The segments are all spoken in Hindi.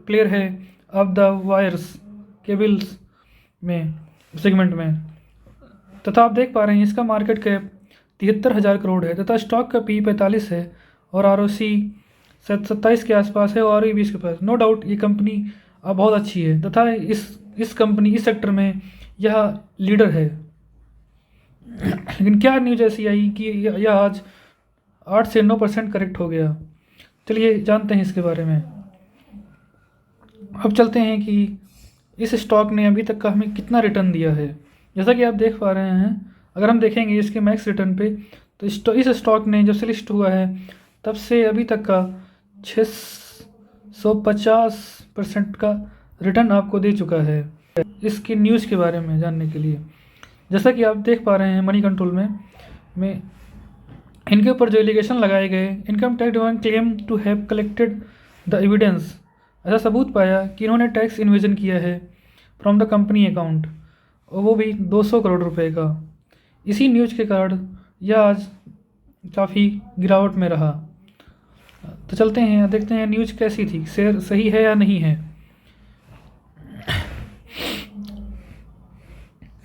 प्लेयर है अब द वायर्स केबल्स में सेगमेंट में, तथा आप देख पा रहे हैं इसका मार्केट कैप 73,000 करोड़ है तथा स्टॉक का पी 45 है और ROC 27 के आसपास है और ROE 20 के पास। नो डाउट ये कंपनी अब बहुत अच्छी है तथा इस कंपनी इस सेक्टर में यह लीडर है। लेकिन क्या न्यूज़ ऐसी आई कि यह आज 8 से 9% करेक्ट हो गया। चलिए जानते हैं इसके बारे में। अब चलते हैं कि इस स्टॉक ने अभी तक का हमें कितना रिटर्न दिया है। जैसा कि आप देख पा रहे हैं, अगर हम देखेंगे इसके मैक्स रिटर्न पे, तो इस स्टॉक ने जब से लिस्ट हुआ है तब से अभी तक का 650% का रिटर्न आपको दे चुका है। इसकी न्यूज़ के बारे में जानने के लिए, जैसा कि आप देख पा रहे हैं मनी कंट्रोल में इनके ऊपर जो एलिगेशन लगाए गए, income tax department claim to have collected the evidence, ऐसा सबूत पाया कि इन्होंने टैक्स इन्वेजन किया है फ्रॉम द कंपनी अकाउंट, और वो भी 200 करोड़ रुपए का। इसी न्यूज़ के कारण यह आज काफ़ी गिरावट में रहा। तो चलते हैं देखते हैं न्यूज़ कैसी थी, शेयर सही है या नहीं है।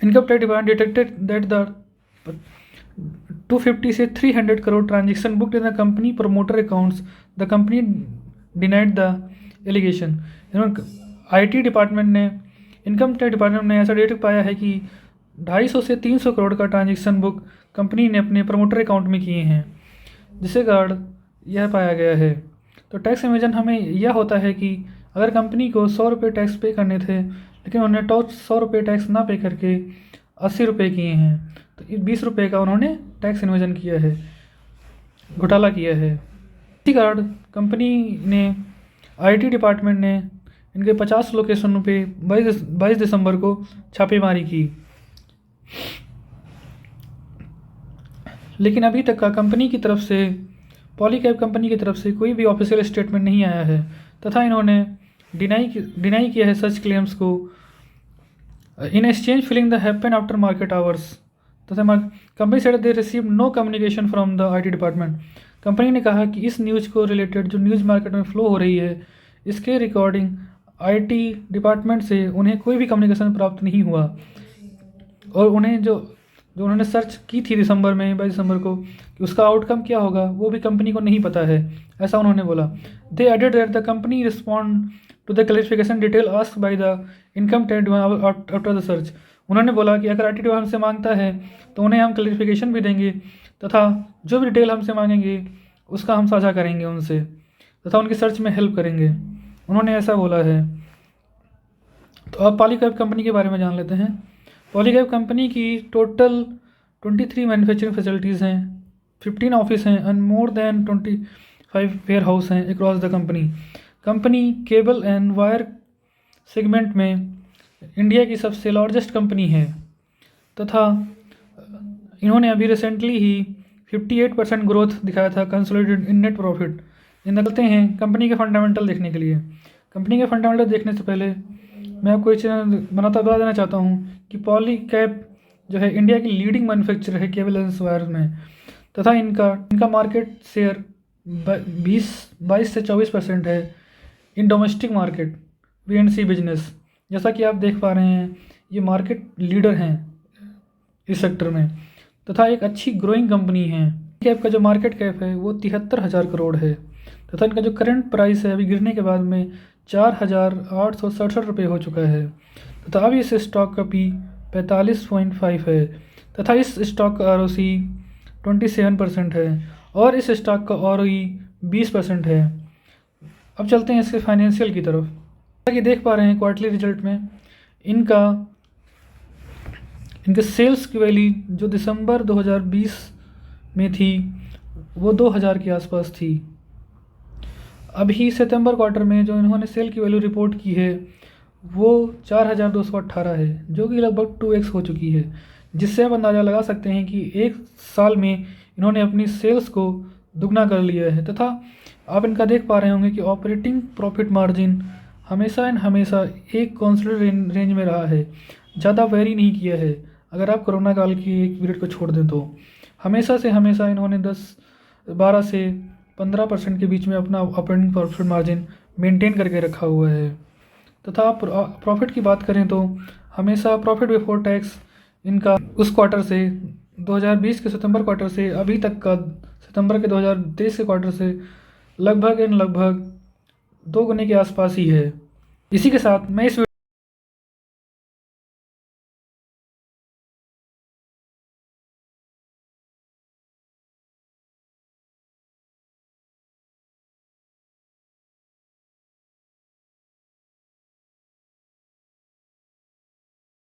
Income tax department detected that the 250 से 300 crore transaction booked in the company promoter accounts, the company denied the allegation. IT department ने, इनकम टैक्स डिपार्टमेंट ने ऐसा डेटा पाया है कि 250 से 300 करोड़ का ट्रांजेक्शन बुक कंपनी ने अपने प्रमोटर अकाउंट में किए हैं, जिसके कारण यह पाया गया है। तो टैक्स इवेजन हमें यह होता है कि अगर कंपनी को 100 रुपये टैक्स पे करने थे लेकिन उन्होंने 100 रुपये टैक्स ना पे करके 80 रुपये किए हैं, तो 20 रुपये का उन्होंने टैक्स इवेजन किया है, घोटाला किया है। इसी कारण कंपनी ने, IT डिपार्टमेंट ने इनके 50 लोकेशनों पे 22 दिसंबर को छापेमारी की, लेकिन अभी तक का कंपनी की तरफ से, पॉलीकैब कंपनी की तरफ से कोई भी ऑफिशियल स्टेटमेंट नहीं आया है तथा इन्होंने डिनाई किया है सच क्लेम्स को। In exchange filing the happen after market hours, तथा company said they receive no communication from the IT department. Company ने कहा कि इस न्यूज़ को रिलेटेड जो न्यूज़ मार्केट में फ्लो हो रही है, इसके रिकॉर्डिंग IT डिपार्टमेंट से उन्हें कोई भी कम्युनिकेशन प्राप्त नहीं हुआ, और उन्हें जो उन्होंने सर्च की थी 22 दिसंबर को, कि उसका आउटकम क्या होगा वो भी कंपनी को नहीं पता है, ऐसा उन्होंने बोला। They added that the company respond to the clarification detail asked by the income tax after the search. उन्होंने बोला कि अगर IT डिपार्टमेंट हमसे मांगता है तो उन्हें हम क्लैरिफिकेशन भी देंगे तथा जो भी डिटेल हमसे मांगेंगे उसका हम साझा करेंगे उनसे तथा उनकी सर्च में हेल्प करेंगे, उन्होंने ऐसा बोला है। तो अब पॉलीकैब कंपनी के बारे में जान लेते हैं। पॉलीकैब कंपनी की टोटल 23 मैन्युफैक्चरिंग फैसिलिटीज़ हैं, 15 ऑफिस हैं and more than 25 warehouse हैं across the company. Company cable and wire segment में इंडिया की सबसे लार्जेस्ट कंपनी है तथा इन्होंने अभी रिसेंटली ही 58% ग्रोथ दिखाया था कंसोलिडेटेड इन नेट प्रॉफिट। चलते हैं कंपनी के फंडामेंटल देखने के लिए। कंपनी के फंडामेंटल देखने से पहले मैं आपको एक चीज़ बता देना चाहता हूँ कि पॉलीकैब जो है इंडिया की लीडिंग मैन्युफैक्चरर है केबल एंड वायर में, तथा इनका मार्केट शेयर 22 से 24% है in domestic market VNC business. जैसा कि आप देख पा रहे हैं ये मार्केट लीडर हैं इस सेक्टर में तथा एक अच्छी ग्रोइंग कंपनी है। कैप का जो मार्केट कैप है वो 73,000 करोड़ है तथा इनका जो करंट प्राइस है अभी गिरने के बाद में 4,867 रुपये हो चुका है तथा अभी इस स्टॉक का P 45.5 है तथा इस स्टॉक का ROC 27% है और इस स्टॉक का ROE 20% है। अब चलते हैं इसके फाइनेंशियल की तरफ। जैसा कि देख पा रहे हैं क्वार्टरली रिजल्ट में इनके सेल्स की वैल्यू जो दिसंबर 2020 में थी वो 2000 के आसपास थी। अभी सितंबर क्वार्टर में जो इन्होंने सेल की वैल्यू रिपोर्ट की है वो 4218 है, जो कि लगभग 2x हो चुकी है, जिससे आप अंदाज़ा लगा सकते हैं कि एक साल में इन्होंने अपनी सेल्स को दुगना कर लिया है। तथा आप इनका देख पा रहे होंगे कि ऑपरेटिंग प्रॉफिट मार्जिन हमेशा एक कॉन्स्टेंट रेंज में रहा है, ज़्यादा वेरी नहीं किया है। अगर आप कोरोना काल की एक पीरियड को छोड़ दें तो हमेशा इन्होंने 12 से 15% के बीच में अपना ऑपरेटिंग प्रॉफिट मार्जिन मेंटेन करके रखा हुआ है। तथा प्रॉफिट की बात करें तो हमेशा प्रॉफिट बिफोर टैक्स इनका उस क्वार्टर से 2020 के सितंबर क्वार्टर से अभी तक का सितंबर के 2023 के क्वार्टर से लगभग 2 गुने के आसपास ही है। इसी के साथ मैं इस